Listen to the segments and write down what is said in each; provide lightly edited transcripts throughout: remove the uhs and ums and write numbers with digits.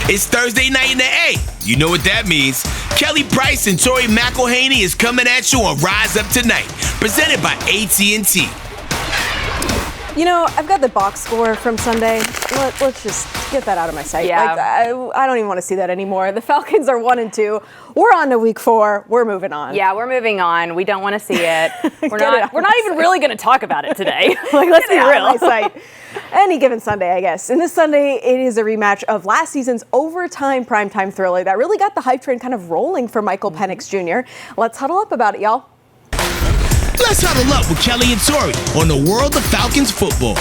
It's Thursday night in the A. You know what that means. Kelly Price and Tori McElhaney is coming at you on Rise Up Tonight, presented by AT&T. You know, I've got the box score from Sunday. Let's just get that out of my sight. Yeah. I don't even want to see that anymore. The Falcons are 1-2. We're on to week 4. We're moving on. Yeah, we're moving on. We don't want to see it. We're not even really going to talk about it today. Let's be real. Out of my sight. Any given Sunday, I guess. And this Sunday, it is a rematch of last season's overtime primetime thriller that really got the hype train kind of rolling for Michael Penix Jr. Let's huddle up about it, y'all. Let's huddle up with Kelly and Tori on the world of Falcons football.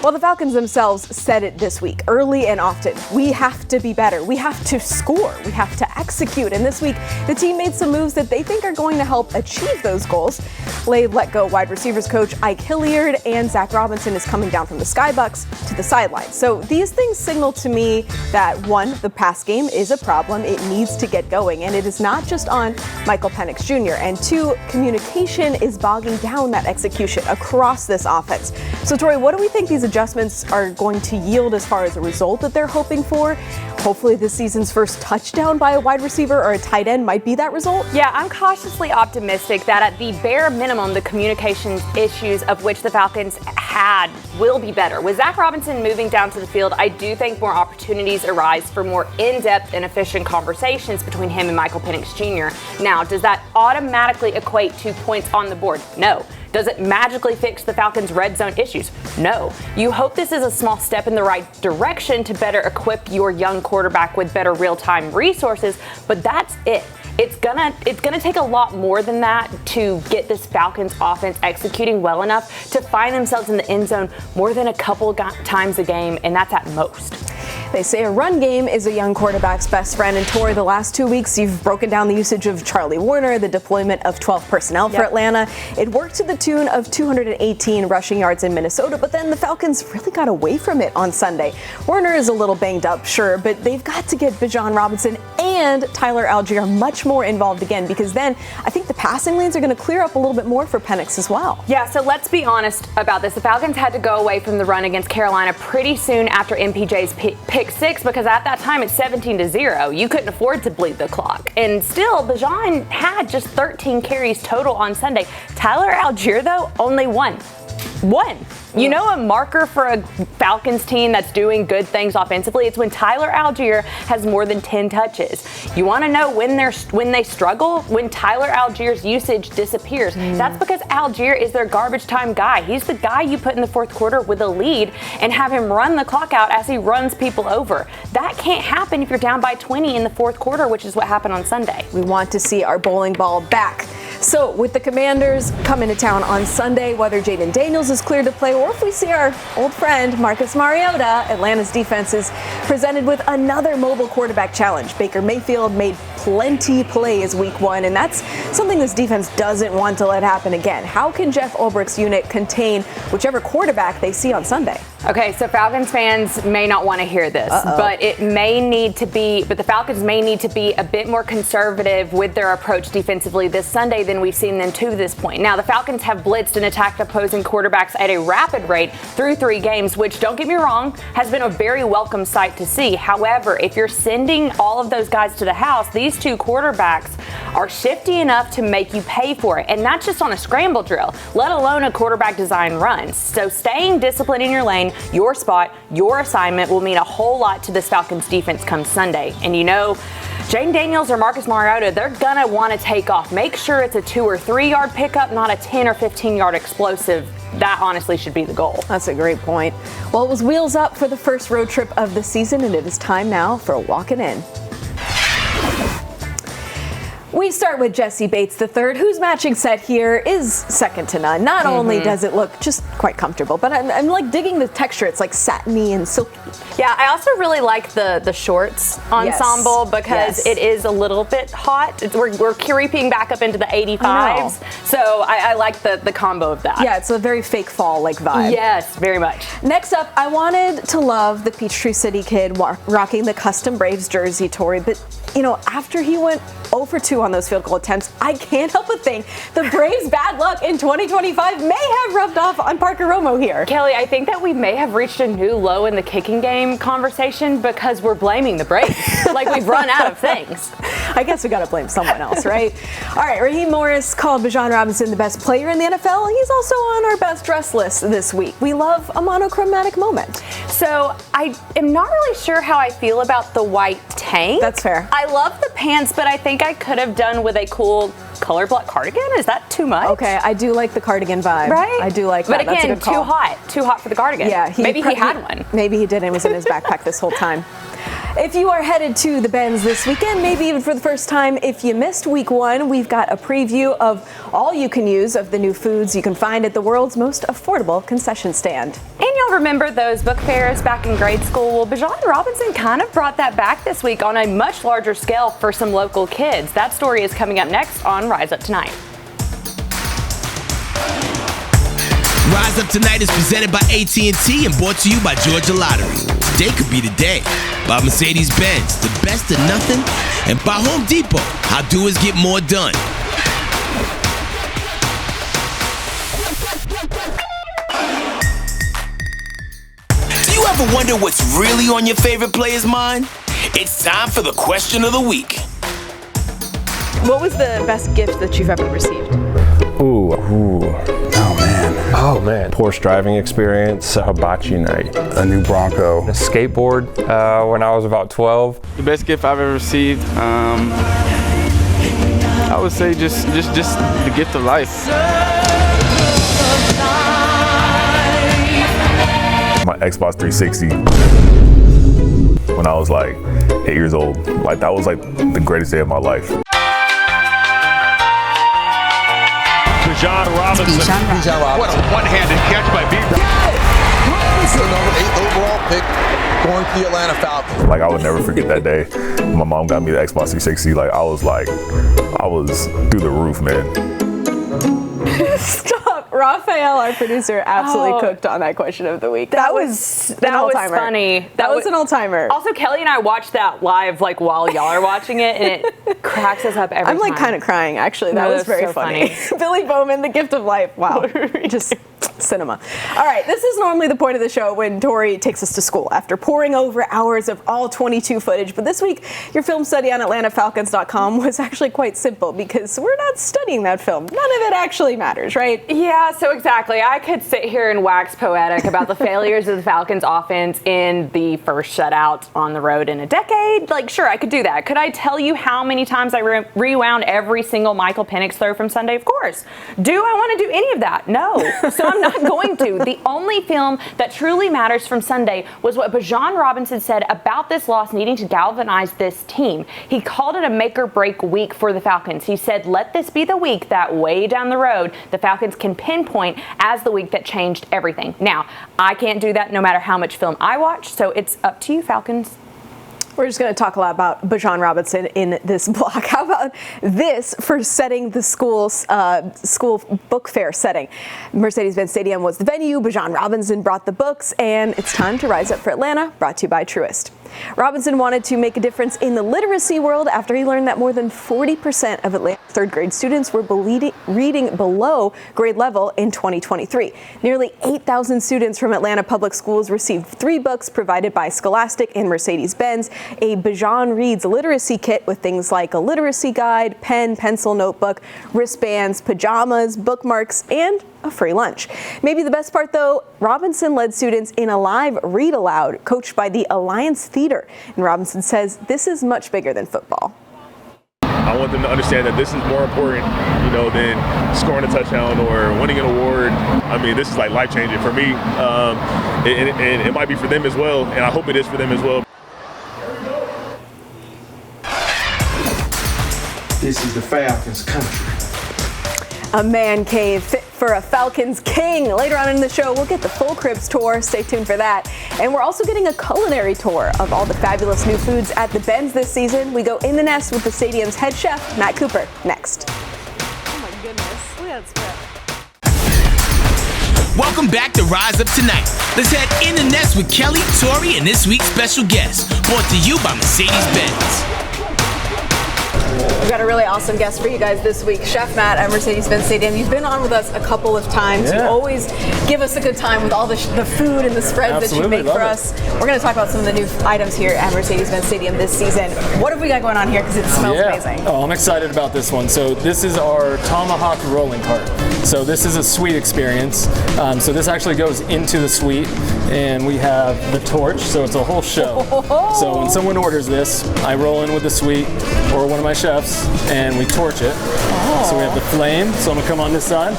Well, the Falcons themselves said it this week, early and often. We have to be better. We have to score. We have to execute. And this week, the team made some moves that they think are going to help achieve those goals. They let go wide receivers coach Ike Hilliard, and Zach Robinson is coming down from the Skybucks to the sidelines. So these things signal to me that, one, the pass game is a problem. It needs to get going. And it is not just on Michael Penix Jr. And two, communication is bogging down that execution across this offense. So, Tori, what do we think these adjustments are going to yield as far as a result that they're hoping for? Hopefully this season's first touchdown by a wide receiver or a tight end might be that result. Yeah, I'm cautiously optimistic that at the bare minimum, the communication issues of which the Falcons had will be better. With Zach Robinson moving down to the field, I do think more opportunities arise for more in-depth and efficient conversations between him and Michael Penix Jr. Now, does that automatically equate to points on the board? No. Does it magically fix the Falcons' red zone issues? No. You hope this is a small step in the right direction to better equip your young quarterback with better real-time resources, but that's it. It's gonna take a lot more than that to get this Falcons offense executing well enough to find themselves in the end zone more than a couple times a game, and that's at most. They say a run game is a young quarterback's best friend. And Tori, the last 2 weeks, you've broken down the usage of Charlie Warner, the deployment of 12 personnel for Atlanta. It worked to the tune of 218 rushing yards in Minnesota, but then the Falcons really got away from it on Sunday. Warner is a little banged up, sure, but they've got to get Bijan Robinson and Tyler Algier much more involved again, because then I think the passing lanes are going to clear up a little bit more for Penix as well. Yeah, so let's be honest about this. The Falcons had to go away from the run against Carolina pretty soon after MPJ's pick 6, because at that time it's 17-0. You couldn't afford to bleed the clock. And still, Bijan had just 13 carries total on Sunday. Tyler Algier, though, only one. You know, a marker for a Falcons team that's doing good things offensively, it's when Tyler Algier has more than 10 touches. You want to know when they struggle? When Tyler Algier's usage disappears. That's because Algier is their garbage time guy. He's the guy you put in the fourth quarter with a lead and have him run the clock out as he runs people over. That can't happen if you're down by 20 in the fourth quarter, which is what happened on Sunday. We want to see our bowling ball back. So with the Commanders coming to town on Sunday, whether Jaden Daniels is cleared to play or if we see our old friend Marcus Mariota, Atlanta's defense is presented with another mobile quarterback challenge. Baker Mayfield made plenty plays week 1, and that's something this defense doesn't want to let happen again. How can Jeff Ulbricht's unit contain whichever quarterback they see on Sunday? Okay, so Falcons fans may not want to hear this, but the Falcons may need to be a bit more conservative with their approach defensively this Sunday than we've seen them to this point. Now, the Falcons have blitzed and attacked opposing quarterbacks at a rapid rate through 3 games, which, don't get me wrong, has been a very welcome sight to see. However, if you're sending all of those guys to the house, these 2 quarterbacks are shifty enough to make you pay for it, and not just on a scramble drill, let alone a quarterback design run. So staying disciplined in your lane, your spot, your assignment will mean a whole lot to this Falcons defense come Sunday. And you know, Jaden Daniels or Marcus Mariota, they're going to want to take off. Make sure it's a 2 or 3 yard pickup, not a 10 or 15 yard explosive. That honestly should be the goal. That's a great point. Well, it was wheels up for the first road trip of the season, and it is time now for Walkin' In. We start with Jessie Bates III, whose matching set here is second to none. Not only does it look just quite comfortable, but I'm like digging the texture. It's like satiny and silky. Yeah, I also really like the shorts ensemble because it is a little bit hot. We're creeping back up into the 85s. So I like the combo of that. Yeah, it's a very fake fall-like vibe. Yes, very much. Next up, I wanted to love the Peachtree City kid rocking the custom Braves jersey, Tori, but you know, after he went 0 for 2 on those field goal attempts. I can't help but think the Braves' bad luck in 2025 may have rubbed off on Parker Romo here. Kelly, I think that we may have reached a new low in the kicking game conversation because we're blaming the Braves. Like we've run out of things. I guess we got to blame someone else, right? All right, Raheem Morris called Bijan Robinson the best player in the NFL. He's also on our best dress list this week. We love a monochromatic moment. So I am not really sure how I feel about the white tank. That's fair. I love the pants, but I think I could have done with a cool color block cardigan. Is that too much? Okay, I do like the cardigan vibe. Right? I do like that. But again, That's a good call. Too hot for the cardigan. Yeah, maybe he had one. Maybe he did and was in his backpack this whole time. If you are headed to the Benz this weekend, maybe even for the first time, if you missed week 1, we've got a preview of all you can use of the new foods you can find at the world's most affordable concession stand. And you'll remember those book fairs back in grade school. Well, Bijan Robinson kind of brought that back this week on a much larger scale for some local kids. That story is coming up next on Rise Up Tonight. Rise Up Tonight is presented by AT&T and brought to you by Georgia Lottery. Today could be the day. By Mercedes-Benz, the best of nothing. And by Home Depot, how doers get more done. Do you ever wonder what's really on your favorite player's mind? It's time for the question of the week. What was the best gift that you've ever received? Ooh. Oh man, Porsche driving experience, a hibachi night. a new Bronco. A skateboard when I was about 12. The best gift I've ever received, I would say just the gift of life. My Xbox 360 when I was like 8 years old. Like that was like the greatest day of my life. Bijan Robinson. What a one-handed catch by Bijan. The number 8 overall pick going to the Atlanta Falcons. Like I would never forget that day. My mom got me the Xbox 360. Like I was through the roof, man. Stop. Raphael, our producer, absolutely cooked on that question of the week. That was funny. That was an all-timer. Also, Kelly and I watched that live like while y'all are watching it, and it cracks us up every time. I'm like kind of crying, actually. That was very so funny. Billy Bowman, the gift of life. Wow. Just cinema. All right, this is normally the point of the show when Tori takes us to school after poring over hours of all 22 footage. But this week, your film study on AtlantaFalcons.com was actually quite simple because we're not studying that film. None of it actually matters, right? Yeah, so exactly. I could sit here and wax poetic about the failures of the Falcons offense in the first shutout on the road in a decade. Like, sure, I could do that. Could I tell you how many times I rewound every single Michael Penix throw from Sunday? Of course. Do I want to do any of that? No. So I'm not going to. The only film that truly matters from Sunday was what Bijan Robinson said about this loss needing to galvanize this team. He called it a make or break week for the Falcons. He said, let this be the week that way down the road the Falcons can pinpoint as the week that changed everything. Now, I can't do that no matter how much film I watch, so it's up to you, Falcons. We're just going to talk a lot about Bijan Robinson in this block. How about this for setting the school book fair setting? Mercedes-Benz Stadium was the venue. Bijan Robinson brought the books, and it's time to rise up for Atlanta, brought to you by Truist. Robinson wanted to make a difference in the literacy world after he learned that more than 40% of Atlanta third grade students were reading below grade level in 2023. Nearly 8,000 students from Atlanta public schools received 3 books provided by Scholastic and Mercedes-Benz, a Bijan Reads literacy kit with things like a literacy guide, pen, pencil, notebook, wristbands, pajamas, bookmarks, and a free lunch. Maybe the best part, though, Robinson led students in a live read aloud coached by the Alliance Theater. And Robinson says this is much bigger than football. I want them to understand that this is more important, than scoring a touchdown or winning an award. I mean, this is like life-changing for me, and it might be for them as well, and I hope it is for them as well. This is the Falcons country. A man cave fit for a Falcons king. Later on in the show, we'll get the full Cribs tour. Stay tuned for that. And we're also getting a culinary tour of all the fabulous new foods at the Benz this season. We go in the nest with the stadium's head chef, Matt Cooper, next. Oh my goodness, look at that spread. Welcome back to Rise Up Tonight. Let's head in the nest with Kelly, Tori, and this week's special guest, brought to you by Mercedes-Benz. We've got a really awesome guest for you guys this week, Chef Matt at Mercedes-Benz Stadium. You've been on with us a couple of times. Yeah. You always give us a good time with all the food and the spreads that you make for us. We're going to talk about some of the new items here at Mercedes-Benz Stadium this season. What have we got going on here? Because it smells amazing. Oh, I'm excited about this one. So this is our Tomahawk rolling cart. So this is a suite experience. So this actually goes into the suite, and we have the torch. So it's a whole show. So when someone orders this, I roll in with the suite or one of my chefs, and we torch it. So we have the flame. So I'm gonna come on this side.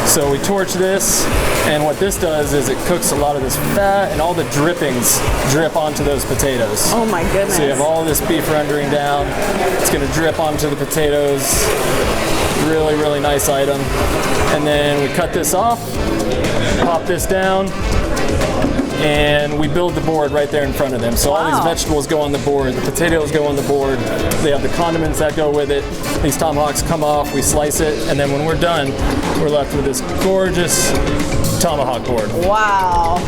So we torch this, and what this does is it cooks a lot of this fat, and all the drippings drip onto those potatoes. Oh my goodness. So you have all this beef rendering down. It's gonna drip onto the potatoes. Really, really nice item. And then we cut this off, pop this down, and we build the board right there in front of them. So all these vegetables go on the board, the potatoes go on the board, they have the condiments that go with it. These tomahawks come off, we slice it, and then when we're done, we're left with this gorgeous tomahawk board. Wow.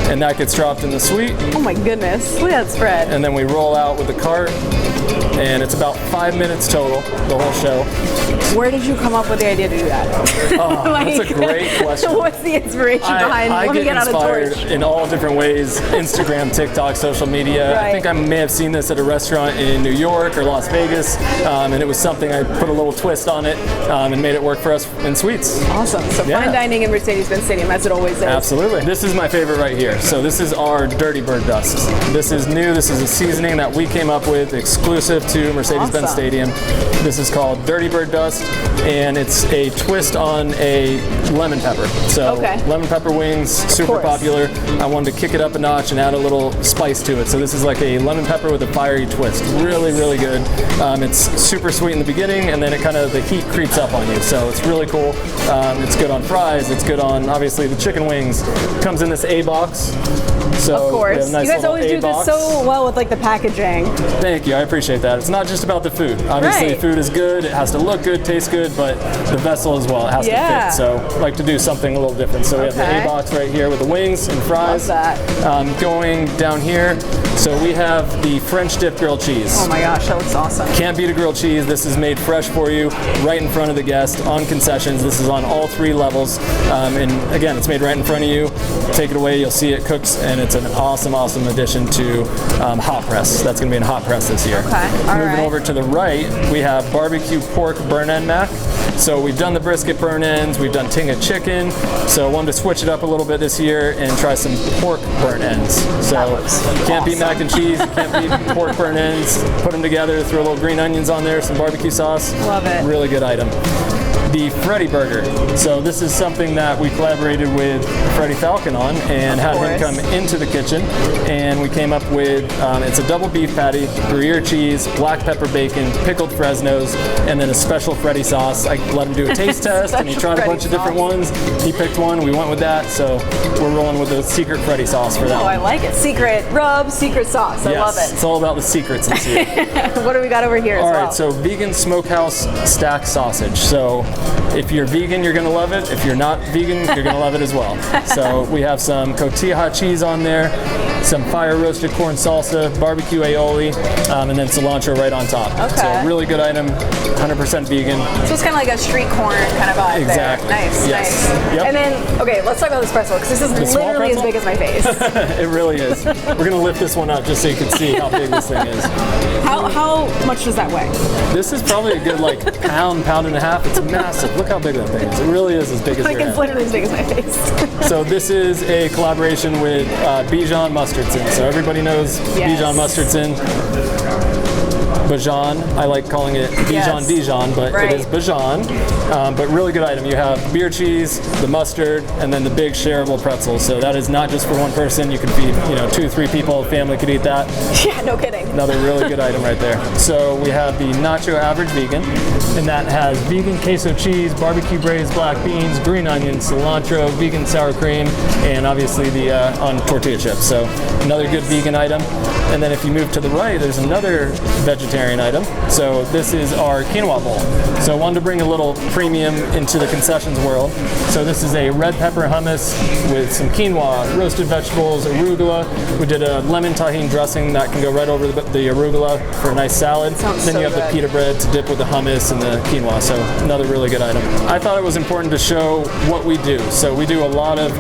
And that gets dropped in the suite. Oh my goodness, look at that spread. And then we roll out with the cart, and it's about 5 minutes total, the whole show. Where did you come up with the idea to do that? Oh, that's a great question. What's the inspiration behind let me get out a torch? in all different ways, Instagram, TikTok, social media. Right. I think I may have seen this at a restaurant in New York or Las Vegas, and it was something I put a little twist on it and made it work for us in suites. Awesome. So fine dining in Mercedes-Benz Stadium, as it always is. Absolutely. This is my favorite right here. So this is our Dirty Bird Dust. This is new. This is a seasoning that we came up with exclusive to Mercedes-Benz Stadium. This is called Dirty Bird Dust, and it's a twist on a lemon pepper. So lemon pepper wings, super popular. I wanted to kick it up a notch and add a little spice to it. So this is like a lemon pepper with a fiery twist. Really, really good. It's super sweet in the beginning, and then it the heat creeps up on you. So it's really cool. It's good on fries. It's good on, obviously, the chicken wings. Comes in this A box. So of course. Nice, you guys always do this so well with the packaging. Thank you. I appreciate that. It's not just about the food. Obviously, food is good. It has to look good, taste good, but the vessel as well. It has to fit. So I like to do something a little different. So we have the A box right here with the wings and fries. Love that. Going down here, so we have the French dip grilled cheese. Oh my gosh, that looks awesome. Can't beat a grilled cheese. This is made fresh for you, right in front of the guest, on concessions. This is on all 3 levels. And again, it's made right in front of you. Take it away, you'll see it cooks, and it's an awesome addition to hot press. That's going to be in hot press this year. Moving over to the right, we have barbecue pork burn end mac. So we've done the brisket burn ends, we've done tinga chicken. So I wanted to switch it up a little bit this year and try some pork burn ends. So you can't beat mac and cheese, you can't beat pork burn ends. Put them together, throw a little green onions on there, some barbecue sauce. Love it. Really good item. The Freddy Burger. So this is something that we collaborated with Freddie Falcon on and had him come into the kitchen, and we came up with, it's a double beef patty, Gruyere cheese, black pepper bacon, pickled Fresnos, and then a special Freddy sauce. I let him do a taste test, and he tried a bunch of different ones. He picked one, we went with that, so we're rolling with the secret Freddy sauce for that one. I like it. Secret rub, secret sauce. I love it. It's all about the secrets this year. What do we got over here as well? All right, so vegan smokehouse stack sausage. So if you're vegan, you're gonna love it. If you're not vegan, you're gonna love it as well. So we have some cotija hot cheese on there, some fire roasted corn salsa, barbecue aioli, and then cilantro right on top. So really good item, 100% vegan. So it's kind of like a street corn kind of vibe. Exactly. There. Nice, nice. Yep. And then, okay, let's talk about this pretzel, because this is literally as big as my face. It really is. We're gonna lift this one up just so you can see how big this thing is. How much does that weigh? This is probably a good pound and a half. It's massive. Look how big that thing is. It really is as big as your head. It's literally as big as my face. So this is a collaboration with Bijan Mustardson. So everybody knows Bijan Mustardson. Bijan, I like calling it Bijan Dijon, but it is Bijan. But really good item. You have beer cheese, the mustard, and then the big shareable pretzel. So that is not just for one person. You can feed 2 or 3 people. A family could eat that. Yeah, no kidding. Another really good item right there. So we have the Nacho Average Vegan, and that has vegan queso cheese, barbecue braised black beans, green onions, cilantro, vegan sour cream, and obviously the on tortilla chips. So another good vegan item. And then if you move to the right, there's another vegetarian vegetarian item. So this is our quinoa bowl. So I wanted to bring a little premium into the concessions world. So this is a red pepper hummus with some quinoa, roasted vegetables, arugula. We did a lemon tahini dressing that can go right over the arugula for a nice salad. Then you have the pita bread to dip with the hummus and the quinoa. So another really good item. I thought it was important to show what we do. So we do a lot of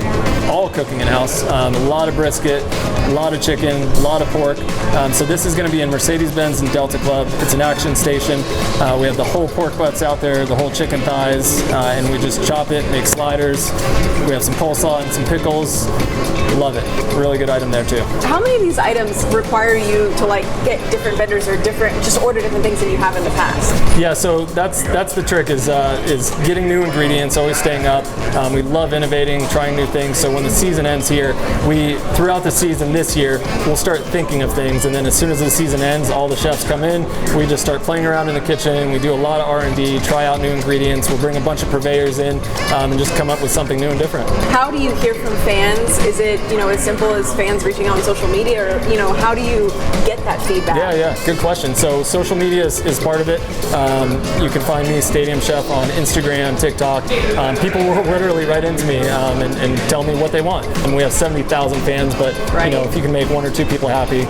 all cooking in-house, a lot of brisket, a lot of chicken, a lot of pork. So this is going to be in Mercedes-Benz and Delta Club. It's an action station. We have the whole pork butts out there, the whole chicken thighs, and we just chop it, make sliders. We have some coleslaw and some pickles. Love it. Really good item there too. How many of these items require you to like get different vendors or just order different things than you have in the past? Yeah, so that's the trick is getting new ingredients, always staying up. We love innovating, trying new things. So when the season ends here, throughout the season this year, we'll start thinking of things, and then as soon as the season ends, all the chefs come in. We just start playing around in the kitchen. We do a lot of R&D, try out new ingredients. We'll bring a bunch of purveyors in and just come up with something new and different. How do you hear from fans? Is it as simple as fans reaching out on social media, or how do you get that feedback? Yeah, good question. So social media is part of it. You can find me, Stadium Chef, on Instagram, TikTok. People will literally write into me and tell me what they want. And we have 70,000 fans, but if you can make one or two people happy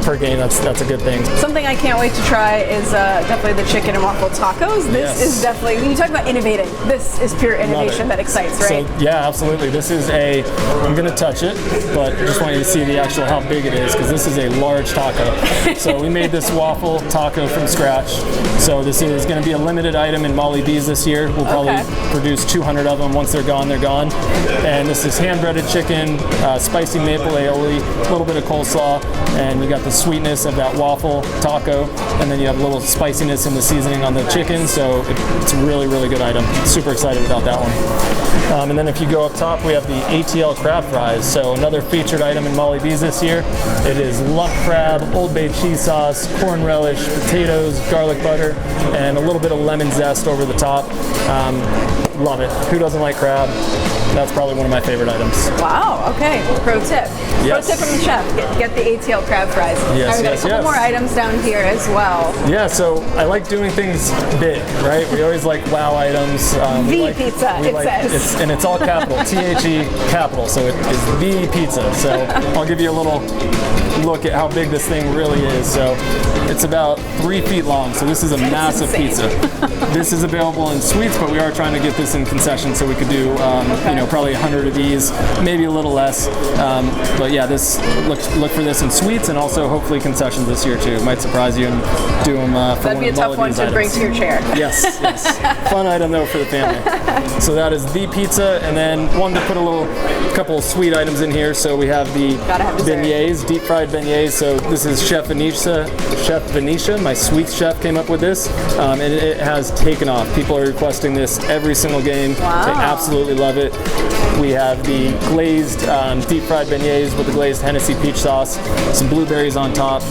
per game, that's a good thing. Something I can't wait to try is definitely the chicken and waffle tacos. This is definitely, when you talk about innovating, this is pure innovation that excites, right? So, yeah, absolutely. This is I'm going to touch it, but I just want you to see the actual how big it is, because this is a large taco. So we made this waffle taco from scratch. So this is going to be a limited item in Molly B's this year. We'll probably produce 200 of them. Once they're gone, they're gone. And this is hand-breaded chicken, spicy maple aioli, a little bit of coleslaw, and you got the sweetness of that waffle taco, and then you have a little spiciness in the seasoning on the chicken. So it's a really, really good item. Super excited about that one. And then if you go up top, we have the ATL crab fries. So another featured item in Molly B's this year. It is luck crab, Old Bay cheese sauce, corn relish, potatoes, garlic butter, and a little bit of lemon zest over the top. Love it. Who doesn't like crab? That's probably one of my favorite items. Wow, okay. Pro tip. Yes. Pro tip from the chef. Get the ATL crab fries. Yes, We've got a couple more items down here as well. Yeah, so I like doing things big, right? We always like wow items. Pizza, it says. And it's all capital, T-H-E capital, so it is the pizza. So I'll give you a little look at how big this thing really is. So it's about 3 feet long, so this is a massive pizza. This is available in suites, but we are trying to get this in concessions so we could do, probably 100 of these, maybe a little less. But yeah, look for this in suites and also hopefully concessions this year too. It might surprise you and do them for That'd be a tough one to bring to your chair. Yes. Fun item though for the family. So that is the pizza, and then wanted to put a couple of sweet items in here. So we have the beignets, deep fried beignets. So this is Chef Venetia, my sweets chef, came up with this, and it has taken off. People are requesting this every single game. Wow. They absolutely love it. We have the glazed deep fried beignets with the glazed Hennessy peach sauce, some blueberries on top.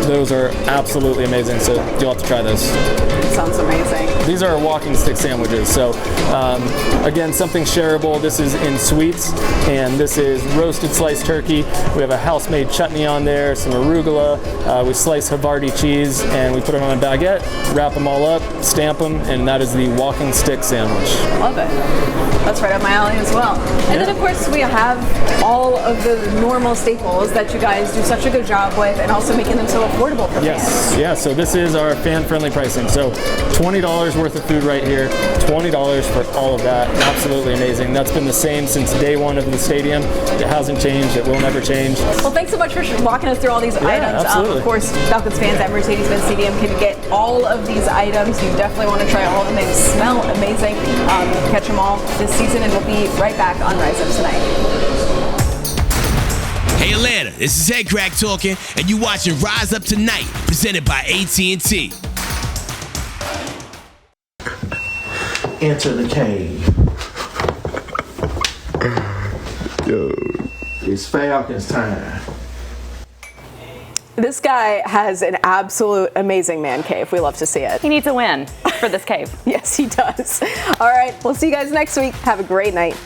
Those are absolutely amazing, so you'll have to try those. Sounds amazing. These are our walking stick sandwiches. So again, something shareable. This is in sweets, and this is roasted sliced turkey. We have a house-made chutney on there, some arugula. We slice Havarti cheese, and we put it on a baguette, wrap them all up, stamp them, and that is the walking stick sandwich. Love it. That's right up my alley as well. And then of course we have all of the normal staples that you guys do such a good job with, and also making them so affordable for fans. Yeah, so this is our fan-friendly pricing. So $20 worth of food right here, $20 for all of that. Absolutely amazing. That's been the same since day one of the stadium. It hasn't changed. It will never change. Well, thanks so much for walking us through all these items. Absolutely. Of course, Falcons fans at Mercedes-Benz Stadium can get all of these items. You definitely want to try all of them. They smell amazing. Catch them all this season, and we'll be right back on Rise Up Tonight. Hey Atlanta, this is Head Crack talking, and you watching Rise Up Tonight, presented by AT&T. Enter the cave. Yo, it's Falcons time. This guy has an absolute amazing man cave. We love to see it. He needs a win for this cave. Yes, he does. All right, we'll see you guys next week. Have a great night.